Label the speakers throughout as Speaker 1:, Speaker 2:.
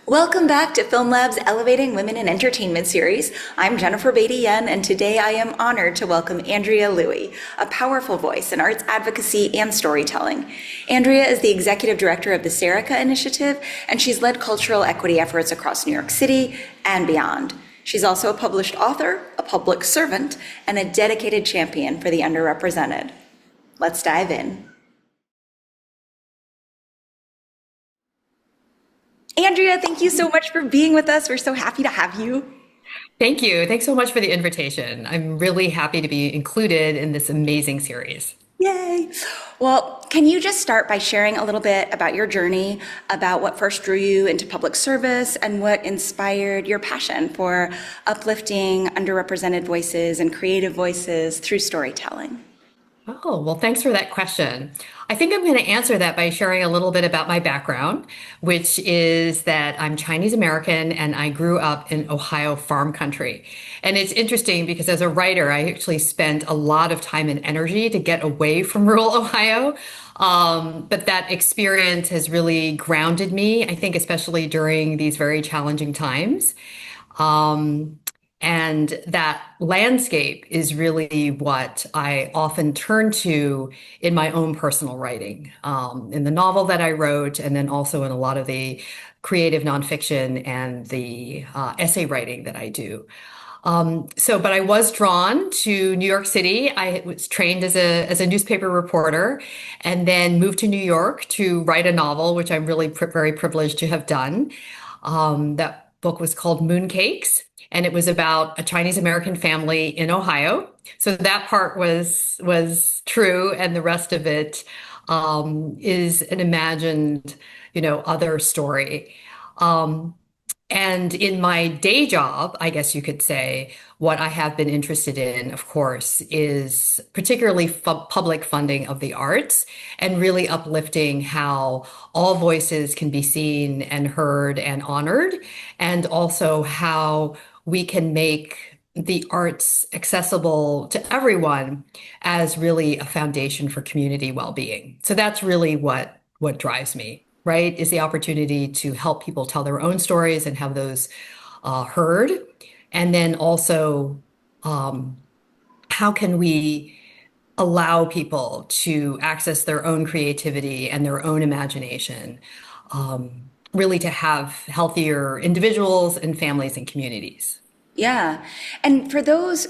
Speaker 1: Welcome back to Film Lab's Elevating Women in Entertainment series. I'm Jennifer Betit, and today I am honored to welcome Andrea Louie, a powerful voice in arts advocacy and storytelling. Andrea is the executive director of the Serica Initiative, and she's led cultural equity efforts across New York City and beyond. She's also a published author, a public servant, and a dedicated champion for the underrepresented. Let's dive in. Andrea, thank you so much for being with us. We're so happy to have you.
Speaker 2: Thank you. Thanks so much for the invitation. I'm really happy to be included in this amazing series.
Speaker 1: Yay. Well, can you just start by sharing a little bit about your journey, about what first drew you into public service and what inspired your passion for uplifting underrepresented voices and creative voices through storytelling?
Speaker 2: Oh, well, thanks for that question. I think I'm going to answer that by sharing a little bit about my background, which is that I'm Chinese American and I grew up in Ohio farm country. And it's interesting because as a writer, I actually spent a lot of time and energy to get away from rural Ohio. But that experience has really grounded me, I think, especially during these very challenging times. Um, and that landscape is really what I often turn to in my own personal writing, in the novel that I wrote, and then also in a lot of the creative nonfiction and the essay writing that I do. But I was drawn to New York City. I was trained as a newspaper reporter, and then moved to New York to write a novel, which I'm really very privileged to have done. That book was called Mooncakes, and it was about a Chinese American family in Ohio. So that part was true, and the rest of it is an imagined, other story. Um, and in my day job, I guess you could say, what I have been interested in, of course, is particularly public funding of the arts and really uplifting how all voices can be seen and heard and honored, and also how we can make the arts accessible to everyone as really a foundation for community well-being. So that's really what drives me, right? Is the opportunity to help people tell their own stories and have those heard. And then also, um, how can we allow people to access their own creativity and their own imagination, really to have healthier individuals and families and communities?
Speaker 1: Yeah. And for those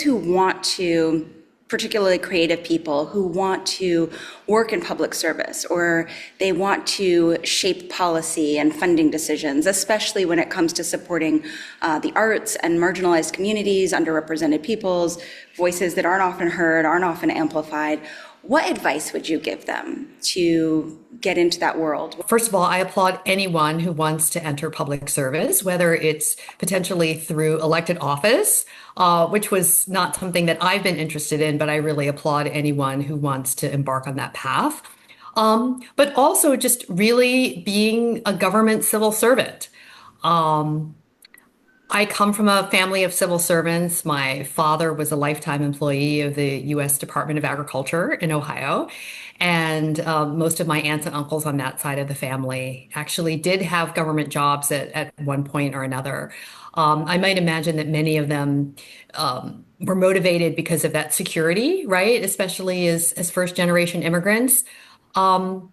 Speaker 1: who want to, particularly creative people who want to work in public service or they want to shape policy and funding decisions, especially when it comes to supporting the arts and marginalized communities, underrepresented peoples, voices that aren't often heard, aren't often amplified, what advice would you give them to get into that world?
Speaker 2: First of all, I applaud anyone who wants to enter public service, whether it's potentially through elected office, which was not something that I've been interested in, but I really applaud anyone who wants to embark on that path. But also just really being a government civil servant. Um, I come from a family of civil servants. My father was a lifetime employee of the U.S. Department of Agriculture in Ohio. And most of my aunts and uncles on that side of the family actually did have government jobs at one point or another. I might imagine that many of them were motivated because of that security, right? Especially as first generation immigrants. Um,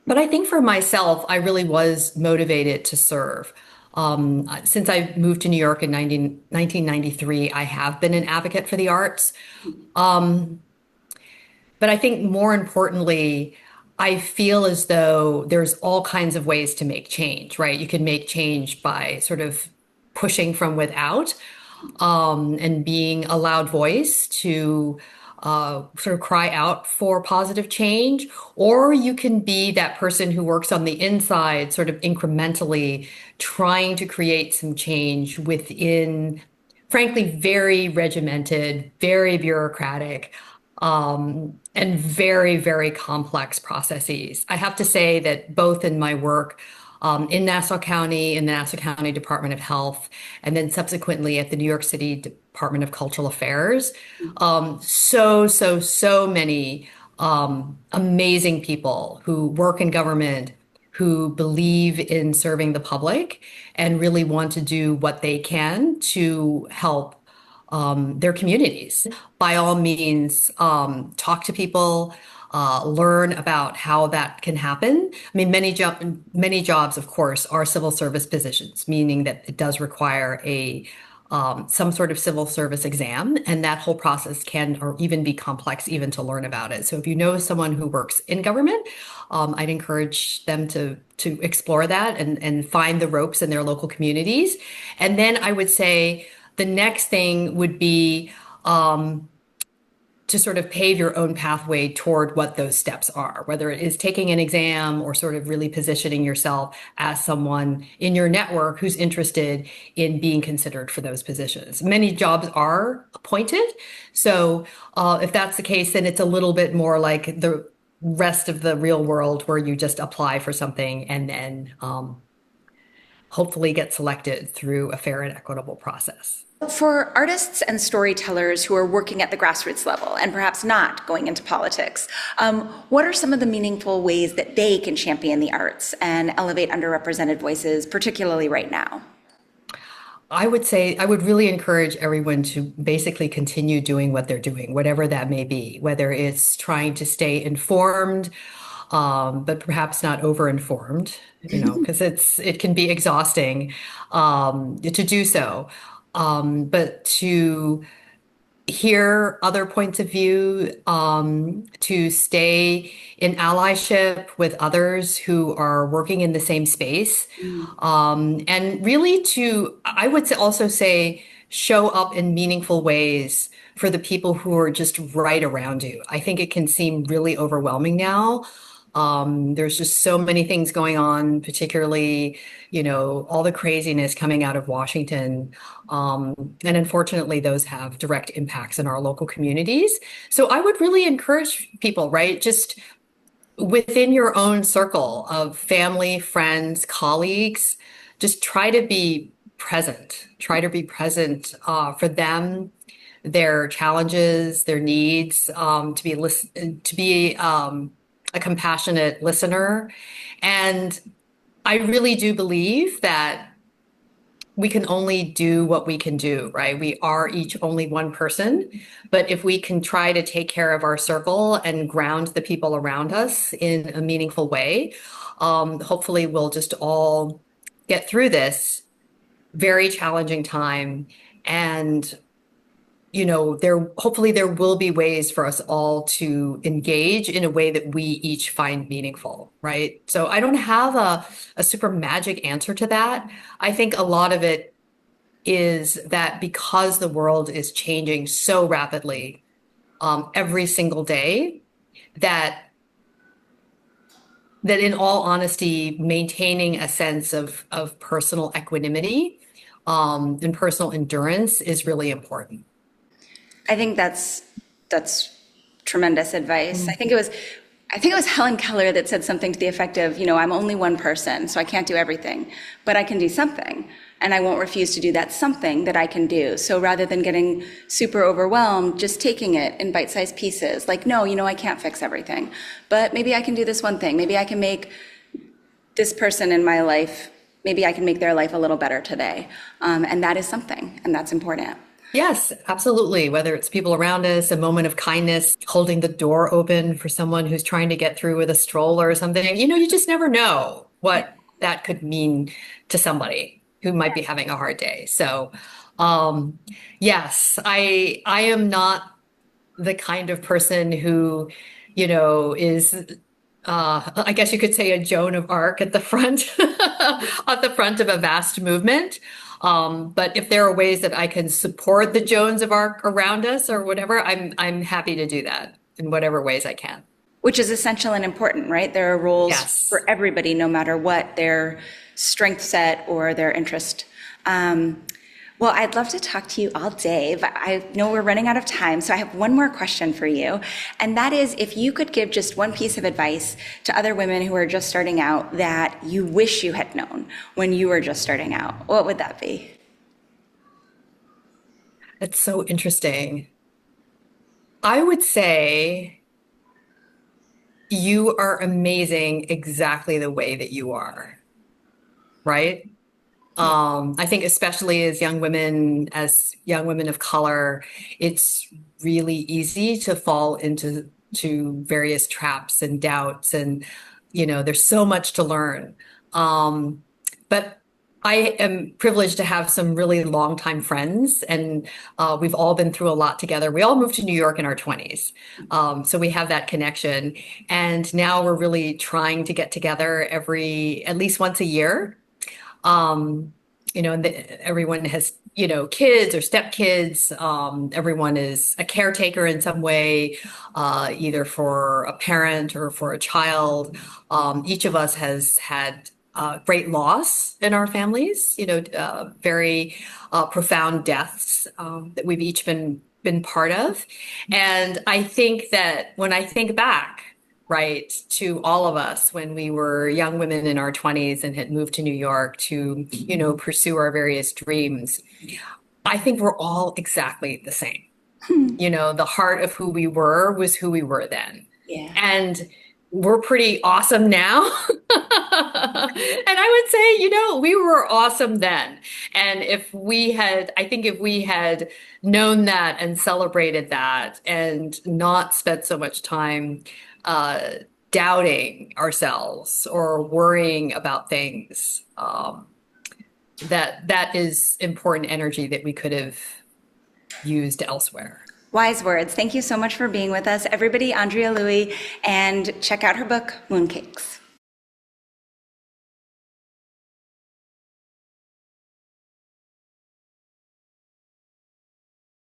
Speaker 2: but I think for myself, I really was motivated to serve. Since I moved to New York in 1993, I have been an advocate for the arts. Um, but I think more importantly, I feel as though there's all kinds of ways to make change, right? You can make change by sort of pushing from without, and being a loud voice to sort of cry out for positive change, or you can be that person who works on the inside, sort of incrementally trying to create some change within, frankly, very regimented, very bureaucratic, and very, very complex processes. I have to say that both in my work in Nassau County, in the Nassau County Department of Health, and then subsequently at the New York City Department of Cultural Affairs. So many amazing people who work in government, who believe in serving the public and really want to do what they can to help their communities. By all means, talk to people, learn about how that can happen. I mean, many jobs, of course, are civil service positions, meaning that it does require a some sort of civil service exam, and that whole process can or even be complex even to learn about it. So if you know someone who works in government, I'd encourage them to explore that and find the ropes in their local communities. And then I would say the next thing would be to sort of pave your own pathway toward what those steps are, whether it is taking an exam or sort of really positioning yourself as someone in your network who's interested in being considered for those positions. Many jobs are appointed. So if that's the case, then it's a little bit more like the rest of the real world where you just apply for something and then hopefully get selected through a fair and equitable process.
Speaker 1: For artists and storytellers who are working at the grassroots level and perhaps not going into politics, what are some of the meaningful ways that they can champion the arts and elevate underrepresented voices, particularly right now?
Speaker 2: I would say I would really encourage everyone to basically continue doing what they're doing, whatever that may be, whether it's trying to stay informed, but perhaps not over-informed, because it can be exhausting to do so. But to hear other points of view, to stay in allyship with others who are working in the same space, and really I would also say, show up in meaningful ways for the people who are just right around you. I think it can seem really overwhelming now. There's just so many things going on, particularly, all the craziness coming out of Washington. And unfortunately, those have direct impacts in our local communities. So I would really encourage people, right? Just within your own circle of family, friends, colleagues, just try to be present. Try to be present for them, their challenges, their needs, to be a compassionate listener. And I really do believe that we can only do what we can do, right? We are each only one person. But if we can try to take care of our circle and ground the people around us in a meaningful way, hopefully we'll just all get through this very challenging time. And hopefully there will be ways for us all to engage in a way that we each find meaningful, right? So I don't have a super magic answer to that. I think a lot of it is that because the world is changing so rapidly, every single day, that in all honesty, maintaining a sense of personal equanimity, and personal endurance is really important.
Speaker 1: I think that's tremendous advice. I think it was Helen Keller that said something to the effect of, I'm only one person, so I can't do everything, but I can do something, and I won't refuse to do that something that I can do. So rather than getting super overwhelmed, just taking it in bite-sized pieces, like, no, I can't fix everything, but maybe I can do this one thing. Maybe I can make this person in my life, maybe I can make their life a little better today. And that is something, and that's important.
Speaker 2: Yes, absolutely. Whether it's people around us, a moment of kindness, holding the door open for someone who's trying to get through with a stroller or something, you just never know what that could mean to somebody who might be having a hard day. So, yes, I am not the kind of person who, is I guess you could say a Joan of Arc at the front, at the front of a vast movement. But if there are ways that I can support the Joans of Arc around us or whatever, I'm happy to do that in whatever ways I can.
Speaker 1: Which is essential and important, right? There are roles
Speaker 2: Yes.
Speaker 1: for everybody, no matter what their strength set or their interest. Well, I'd love to talk to you all day, but I know we're running out of time, so I have one more question for you. And that is, if you could give just one piece of advice to other women who are just starting out that you wish you had known when you were just starting out, what would that be?
Speaker 2: It's so interesting. I would say You are amazing exactly the way that you are, right?
Speaker 1: Yeah.
Speaker 2: I think especially as young women of color, it's really easy to fall into various traps and doubts, and there's so much to learn. Um, but I am privileged to have some really longtime friends, and we've all been through a lot together. We all moved to New York in our 20s, so we have that connection. And now we're really trying to get together at least once a year. um, and everyone has, kids or stepkids. Everyone is a caretaker in some way, either for a parent or for a child. Each of us has had great loss in our families, very profound deaths that we've each been part of. And I think that when I think back, right, to all of us when we were young women in our 20s and had moved to New York to, pursue our various dreams, I think we're all exactly the same. The heart of who we were was who we were then.
Speaker 1: Yeah.
Speaker 2: And we're pretty awesome now. And I would say, we were awesome then. And I think if we had known that and celebrated that and not spent so much time uh, doubting ourselves or worrying about things, that is important energy that we could have used elsewhere.
Speaker 1: Wise words. Thank you so much for being with us. Everybody, Andrea Louie, and check out her book, Mooncakes.